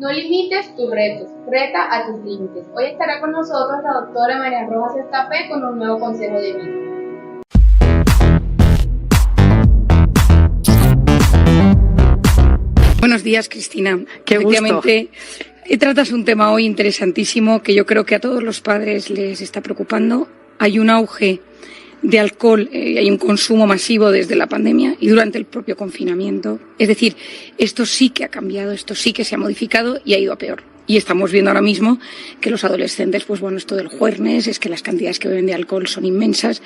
No limites tus retos, reta a tus límites. Hoy estará con nosotros la doctora María Rojas Estapé con un nuevo consejo de vida. Buenos días, Cristina. Qué gusto. Tratas un tema hoy interesantísimo que yo creo que a todos los padres les está preocupando. Hay un auge de alcohol, hay un consumo masivo desde la pandemia y durante el propio confinamiento. Es decir, esto sí que ha cambiado, esto sí que se ha modificado y ha ido a peor. Y estamos viendo ahora mismo que los adolescentes, pues bueno, esto del juernes, es que las cantidades que beben de alcohol son inmensas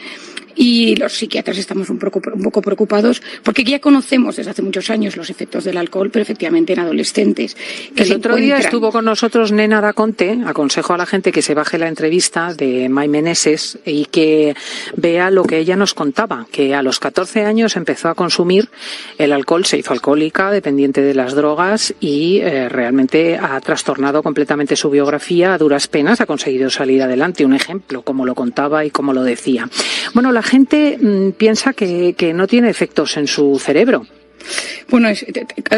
y los psiquiatras estamos un poco preocupados porque ya conocemos desde hace muchos años los efectos del alcohol, pero efectivamente en adolescentes. El otro día estuvo con nosotros Nena Daconte. Aconsejo a la gente que se baje la entrevista de May Meneses y que vea lo que ella nos contaba, que a los 14 años empezó a consumir el alcohol, se hizo alcohólica, dependiente de las drogas y realmente ha trastornado completamente su biografía. A duras penas ha conseguido salir adelante. Un ejemplo, como lo contaba y como lo decía. Bueno, la gente piensa que no tiene efectos en su cerebro. Bueno,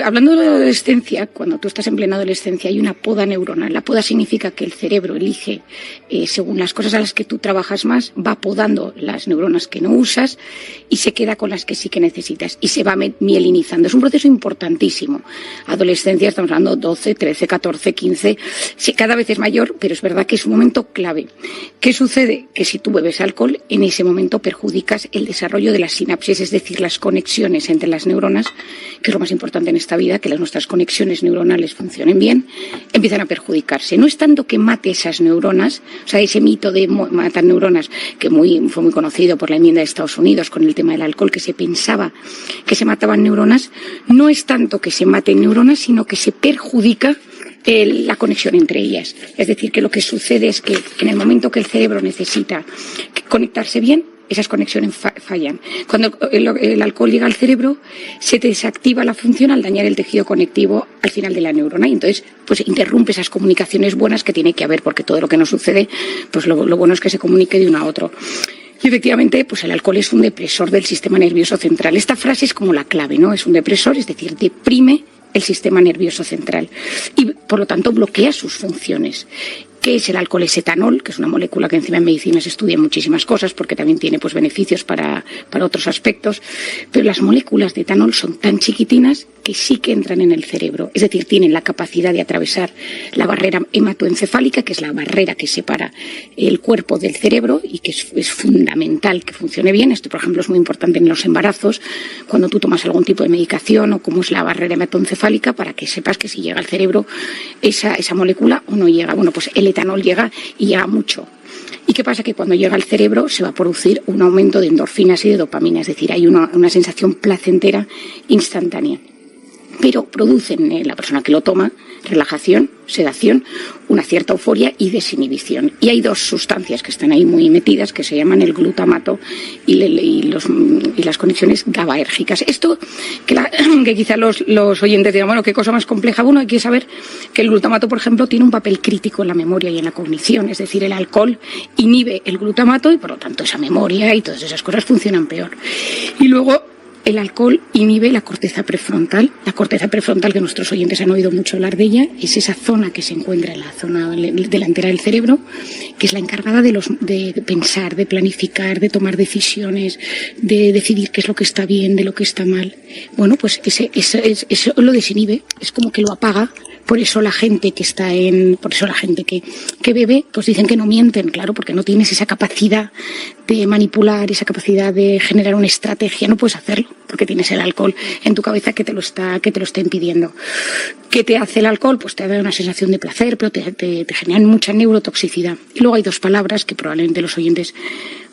hablando de la adolescencia, cuando tú estás en plena adolescencia hay una poda neuronal. La poda significa que el cerebro elige, según las cosas a las que tú trabajas más, va podando las neuronas que no usas y se queda con las que sí que necesitas y se va mielinizando. Es un proceso importantísimo. Adolescencia, estamos hablando 12, 13, 14, 15, sí, cada vez es mayor, pero es verdad que es un momento clave. ¿Qué sucede? Que si tú bebes alcohol, en ese momento perjudicas el desarrollo de las sinapsis, es decir, las conexiones entre las neuronas, que es lo más importante en esta vida, que nuestras conexiones neuronales funcionen bien, empiezan a perjudicarse. No es tanto que mate esas neuronas, o sea, ese mito de matar neuronas, que fue muy conocido por la enmienda de Estados Unidos con el tema del alcohol, que se pensaba que se mataban neuronas, no es tanto que se maten neuronas, sino que se perjudica la conexión entre ellas. Es decir, que lo que sucede es que en el momento que el cerebro necesita conectarse bien, esas conexiones fallan. Cuando el alcohol llega al cerebro, se desactiva la función al dañar el tejido conectivo al final de la neurona y entonces pues interrumpe esas comunicaciones buenas que tiene que haber, porque todo lo que nos sucede, pues lo bueno es que se comunique de uno a otro. Y efectivamente, pues el alcohol es un depresor del sistema nervioso central. Esta frase es como la clave, ¿no? Es un depresor, es decir, deprime el sistema nervioso central y por lo tanto bloquea sus funciones. ¿Qué es el alcohol? Es etanol, que es una molécula que encima en medicina se estudia muchísimas cosas porque también tiene pues beneficios para otros aspectos, pero las moléculas de etanol son tan chiquitinas que sí que entran en el cerebro, es decir, tienen la capacidad de atravesar la barrera hematoencefálica, que es la barrera que separa el cuerpo del cerebro y que es fundamental que funcione bien. Esto, por ejemplo, es muy importante en los embarazos, cuando tú tomas algún tipo de medicación o cómo es la barrera hematoencefálica, para que sepas que si llega al cerebro esa molécula o no llega. Bueno, pues el etanol llega y llega mucho. ¿Y qué pasa? Que cuando llega al cerebro se va a producir un aumento de endorfinas y de dopamina, es decir, hay una sensación placentera instantánea. Pero producen en la persona que lo toma relajación, sedación, una cierta euforia y desinhibición. Y hay dos sustancias que están ahí muy metidas que se llaman el glutamato y las conexiones GABAérgicas. Esto que quizá los oyentes digan, bueno, qué cosa más compleja. Bueno, hay que saber que el glutamato, por ejemplo, tiene un papel crítico en la memoria y en la cognición. Es decir, el alcohol inhibe el glutamato y por lo tanto esa memoria y todas esas cosas funcionan peor. Y luego el alcohol inhibe la corteza prefrontal. La corteza prefrontal, que nuestros oyentes han oído mucho hablar de ella, es esa zona que se encuentra en la zona delantera del cerebro, que es la encargada de pensar, de planificar, de tomar decisiones, de decidir qué es lo que está bien, de lo que está mal. Bueno, pues eso lo desinhibe, es como que lo apaga. Por eso la gente que bebe, pues dicen que no mienten, claro, porque no tienes esa capacidad de manipular, esa capacidad de generar una estrategia, no puedes hacerlo, porque tienes el alcohol en tu cabeza que te lo está impidiendo. ¿Qué te hace el alcohol? Pues te da una sensación de placer, pero te generan mucha neurotoxicidad. Y luego hay dos palabras que probablemente los oyentes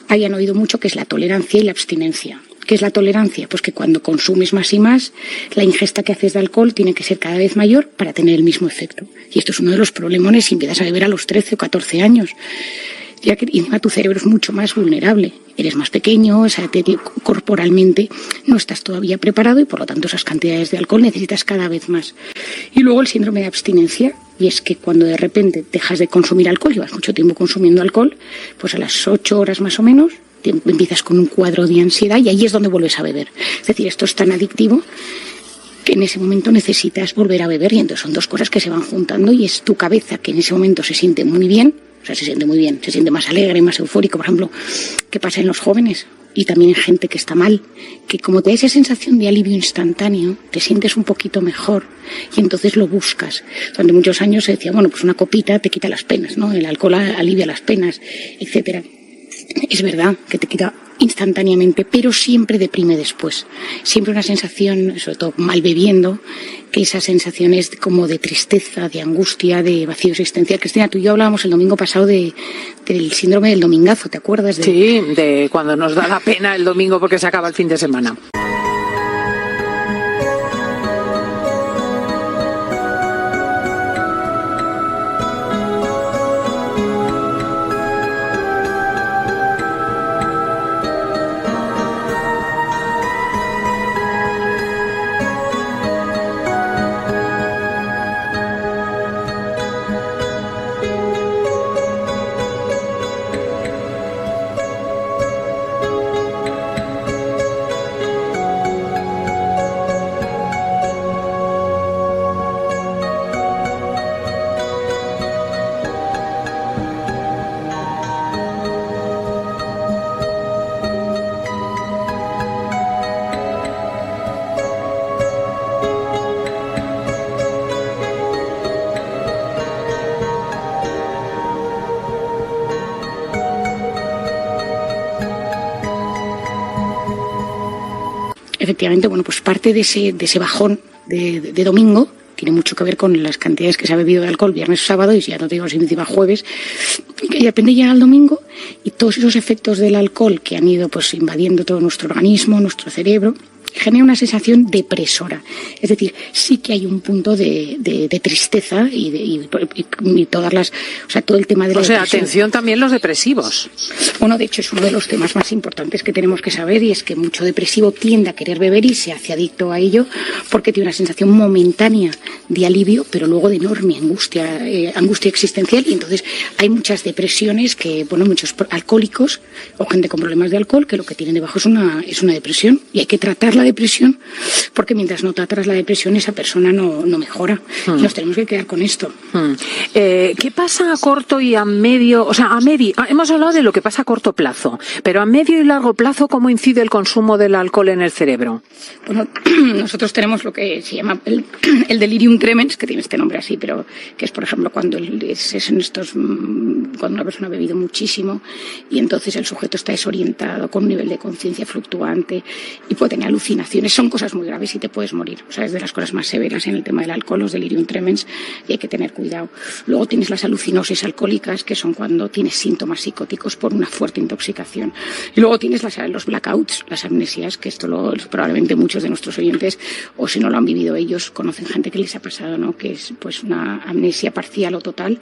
hayan oído mucho, que es la tolerancia y la abstinencia. ¿Qué es la tolerancia? Pues que cuando consumes más y más, la ingesta que haces de alcohol tiene que ser cada vez mayor para tener el mismo efecto. Y esto es uno de los problemones si empiezas a beber a los 13 o 14 años. Ya que encima tu cerebro es mucho más vulnerable. Eres más pequeño, o sea, corporalmente no estás todavía preparado y por lo tanto esas cantidades de alcohol necesitas cada vez más. Y luego el síndrome de abstinencia, y es que cuando de repente dejas de consumir alcohol, llevas mucho tiempo consumiendo alcohol, pues a las 8 horas más o menos empiezas con un cuadro de ansiedad y ahí es donde vuelves a beber. Es decir, esto es tan adictivo que en ese momento necesitas volver a beber, y entonces son dos cosas que se van juntando, y es tu cabeza, que en ese momento se siente muy bien, o sea, se siente muy bien, se siente más alegre, más eufórico, por ejemplo, ¿qué pasa en los jóvenes? Y también en gente que está mal, que como te da esa sensación de alivio instantáneo, te sientes un poquito mejor y entonces lo buscas. Durante muchos años se decía, bueno, pues una copita te quita las penas, ¿no? El alcohol alivia las penas, etcétera. Es verdad que te quita instantáneamente, pero siempre deprime después. Siempre una sensación, sobre todo mal bebiendo, que esa sensación es como de tristeza, de angustia, de vacío existencial. Cristina, tú y yo hablábamos el domingo pasado del síndrome del domingazo, ¿te acuerdas? Sí, de cuando nos da la pena el domingo porque se acaba el fin de semana. Efectivamente, bueno, pues parte de ese bajón de domingo tiene mucho que ver con las cantidades que se ha bebido de alcohol viernes o sábado, y ya no te digo si encima jueves, y que de repente llega el domingo y todos esos efectos del alcohol que han ido pues invadiendo todo nuestro organismo, nuestro cerebro, genera una sensación depresora. Es decir, sí que hay un punto de tristeza y todas las, o sea, todo el tema de la depresión. Atención también los depresivos. Bueno, de hecho es uno de los temas más importantes que tenemos que saber, y es que mucho depresivo tiende a querer beber y se hace adicto a ello porque tiene una sensación momentánea de alivio, pero luego de enorme angustia existencial, y entonces hay muchas depresiones que, bueno, muchos alcohólicos o gente con problemas de alcohol que lo que tienen debajo es una depresión, y hay que tratar la depresión, porque mientras no tratas la depresión esa persona no mejora. Y nos tenemos que quedar con esto. ¿Qué pasa a corto y a medio? O sea, hemos hablado de lo que pasa a corto plazo, pero a medio y largo plazo, ¿cómo incide el consumo del alcohol en el cerebro? Bueno, nosotros tenemos lo que se llama el delirium tremens, que tiene este nombre así, pero que es, por ejemplo, cuando cuando una persona ha bebido muchísimo y entonces el sujeto está desorientado, con un nivel de conciencia fluctuante y puede tener alucinaciones. Son cosas muy graves y te puedes morir. O sea, es de las cosas más severas en el tema del alcohol, los delirium tremens, y hay que tener cuidado. Luego tienes las alucinosis alcohólicas, que son cuando tienes síntomas psicóticos por una fuerte intoxicación. Y luego tienes los blackouts, las amnesias, que esto probablemente muchos de nuestros oyentes, o si no lo han vivido ellos, conocen gente que les ha pasado, ¿no? Que es pues una amnesia parcial o total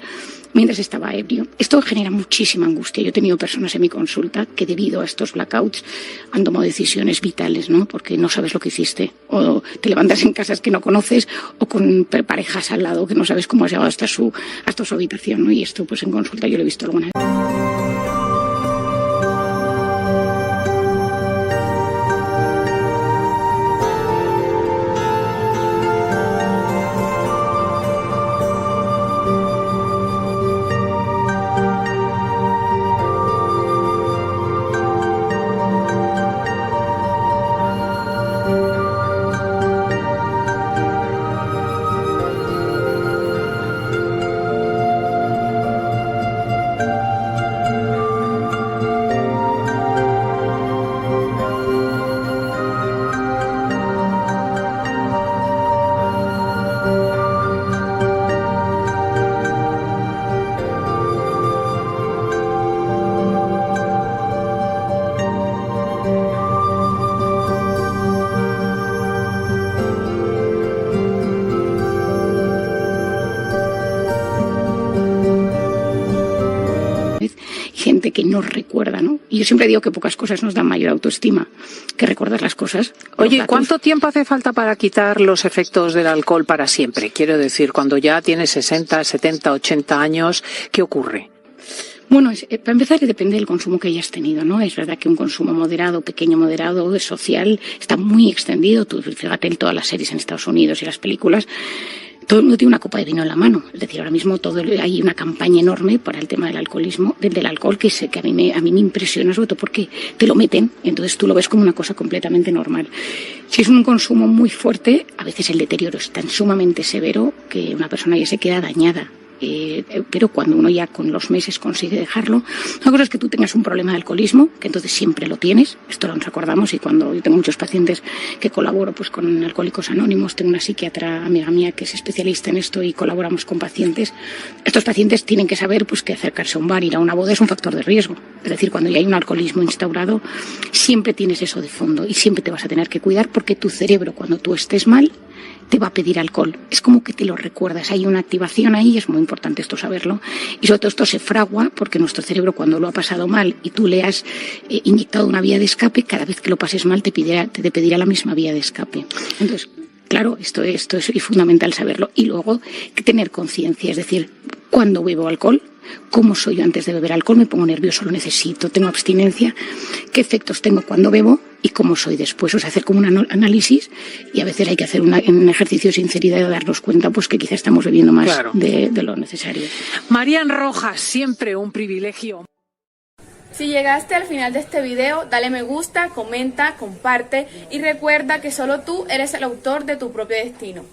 mientras estaba ebrio. Esto genera muchísima angustia. Yo he tenido personas en mi consulta que debido a estos blackouts han tomado decisiones vitales, ¿no? Porque no sabes lo que hiciste, o te levantas en casas que no conoces, o con parejas al lado que no sabes cómo has llegado hasta su habitación, ¿no? Y esto pues en consulta yo lo he visto alguna vez. Gente que no recuerda, ¿no? Y yo siempre digo que pocas cosas nos dan mayor autoestima que recordar las cosas. Oye, ¿cuánto tiempo hace falta para quitar los efectos del alcohol para siempre? Quiero decir, cuando ya tienes 60, 70, 80 años, ¿qué ocurre? Bueno, para empezar depende del consumo que hayas tenido, ¿no? Es verdad que un consumo moderado, pequeño moderado, social, está muy extendido. Tú fíjate en todas las series en Estados Unidos y las películas, todo el mundo tiene una copa de vino en la mano. Es decir, ahora mismo hay una campaña enorme para el tema del alcoholismo, del alcohol, que a mí me impresiona, sobre todo porque te lo meten, entonces tú lo ves como una cosa completamente normal. Si es un consumo muy fuerte, a veces el deterioro es tan sumamente severo que una persona ya se queda dañada. Pero cuando uno ya con los meses consigue dejarlo, una cosa es que tú tengas un problema de alcoholismo, que entonces siempre lo tienes, esto lo nos acordamos, y cuando yo tengo muchos pacientes que colaboro pues con Alcohólicos Anónimos, tengo una psiquiatra amiga mía que es especialista en esto y colaboramos con pacientes. Estos pacientes tienen que saber pues que acercarse a un bar, ir a una boda es un factor de riesgo, es decir, cuando ya hay un alcoholismo instaurado, siempre tienes eso de fondo y siempre te vas a tener que cuidar porque tu cerebro, cuando tú estés mal, te va a pedir alcohol. Es como que te lo recuerdas. Hay una activación ahí, es muy importante esto saberlo. Y sobre todo esto se fragua porque nuestro cerebro, cuando lo ha pasado mal y tú le has inyectado una vía de escape, cada vez que lo pases mal te pedirá la misma vía de escape. Entonces, claro, esto es fundamental saberlo. Y luego tener conciencia, es decir, cuando bebo alcohol, cómo soy yo antes de beber alcohol, me pongo nervioso, lo necesito, tengo abstinencia, qué efectos tengo cuando bebo y cómo soy después. O sea, hacer como un análisis, y a veces hay que hacer un ejercicio de sinceridad y darnos cuenta pues que quizá estamos bebiendo más de lo necesario. Marian Rojas, siempre un privilegio. Si llegaste al final de este video, dale me gusta, comenta, comparte y recuerda que solo tú eres el autor de tu propio destino.